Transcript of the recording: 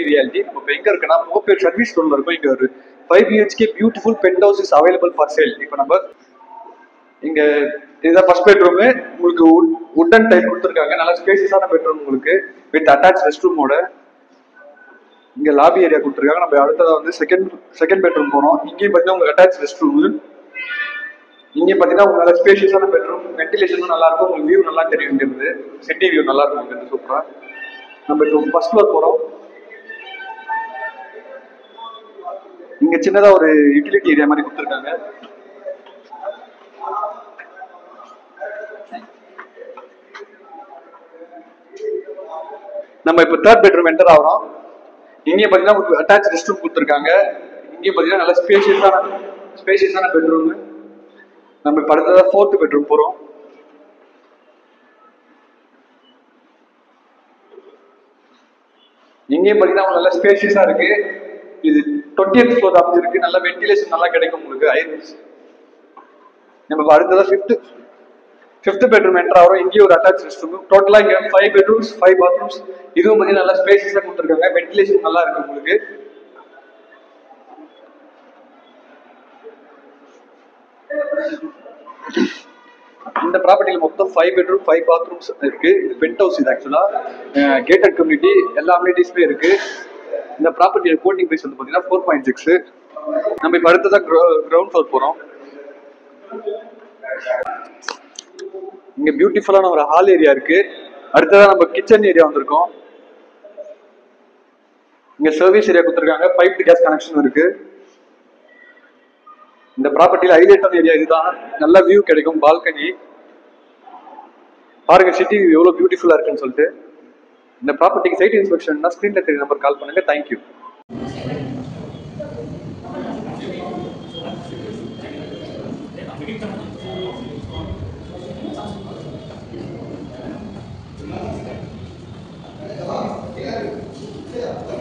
Multi reality. நம்ம இப்போ எங்க இருக்குன்னா மோப்பேர் சர்வீஸ் ரோட்ல இருக்கும். இங்க ஒரு 5 BHK beautiful pent house is available for sale. இப்போ நம்ம இங்க இதுதான் ஃபர்ஸ்ட் பெட்ரூம். உங்களுக்கு உட்டன் டைல் கொடுத்துருக்காங்க. நல்ல ஸ்பேசியஸான பெட்ரூம் உங்களுக்கு வித் அட்டாச் ரெஸ்ட் ரூமோட. இங்க லாபி ஏரியா கொடுத்துருக்காங்க. நம்ம அடுத்ததா வந்து செகண்ட் பெட்ரூம் போனோம். இங்கேயும் பார்த்தீங்கன்னா உங்களுக்கு அட்டாச் ரெஸ்ட் ரூம். இங்கே பார்த்தீங்கன்னா உங்களுக்கு நல்ல ஸ்பேஷியஸான பெட்ரூம், வென்டிலேஷனும் நல்லா இருக்கும். உங்களுக்கு வியூ நல்லா தெரியும். இங்கிருந்து சிட்டி வியூ நல்லா இருக்கும். இங்கிருந்து சூப்பரா. நம்ம இப்போ ஃபர்ஸ்ட் ஃப்ளோர் போறோம். இங்க சின்னதா ஒரு யூட்டிலிட்டி ஏரியா மாதிரி கொடுத்துருக்காங்க. நம்ம இப்போ தேர்ட் பெட்ரூம் என்டர் ஆகிறோம். இங்கே பார்த்தீங்கன்னா உங்களுக்கு அட்டாச் ரெஸ்ட் ரூம் கொடுத்துருக்காங்க. இங்கே பார்த்தீங்கன்னா நல்ல ஸ்பேஷியஸான பெட்ரூம். நம்ம இப்போ அடுத்ததாக ஃபோர்த் பெட்ரூம் போகிறோம். இங்கேயும் பார்த்தீங்கன்னா நல்ல ஸ்பேஷியஸாக இருக்கு. இது 20th ஃப்ளோர் அமைஞ்சிருக்கு. நல்ல வென்டிலேஷன் நல்லா கிடைக்கும் உங்களுக்கு. நம்ம அடுத்ததாக ஃபிஃப்த் பெட்ரூம் என்டர் ஆகிறோம். இங்கேயும் ஒரு அட்டாச் ரெஸ்ட் ரூம். டோட்டலாக இங்கே 5 bedrooms 5 bathrooms. இதுவும் பார்த்தீங்கன்னா நல்லா ஸ்பேஷியஸாக கொடுத்துருக்காங்க. வென்டிலேஷன் நல்லா இருக்கு உங்களுக்கு. இந்த ப்ராப்பர்ட்டியில் மொத்தம் 5 bedrooms 5 bathrooms இருக்கு. இது பென்ட் ஹவுஸ். இது ஆக்சுவலா கேட்டட் கம்யூனிட்டி, எல்லா அம்யூனிட்டிஸுமே இருக்கு. இந்த ப்ராப்பர்ட்டியோட கோட்டிங் பிரைஸ் வந்து பார்த்தீங்கன்னா 4.6. நம்ம இப்போ அடுத்ததான் கிரவுண்ட் ஃப்ளோர் போகிறோம். இங்க பியூட்டிஃபுல்லான ஒரு ஹால் ஏரியா இருக்கு. அடுத்ததான் நம்ம கிச்சன் ஏரியா வந்திருக்கோம். இங்க சர்வீஸ் ஏரியா கொடுத்துருக்காங்க. பைப்டு கேஸ் கனெக்ஷன் இருக்கு. இந்த ப்ராப்பர்ட்டியில ஹைலைட்டான ஏரியா இதுதான். நல்ல வியூ கிடைக்கும். பால்கனி பாருங்க, சிட்டி வியூ எவ்வளவு பியூட்டிஃபுல்லா இருக்குன்னு சொல்லிட்டு. இந்த ப்ராப்பர்ட்டிக்கு சைட் இன்ஸ்பெக்ஷன் ஸ்கிரீன்ல தெரிய நம்பர் கால் பண்ணுங்க. தேங்க்யூ. Yeah.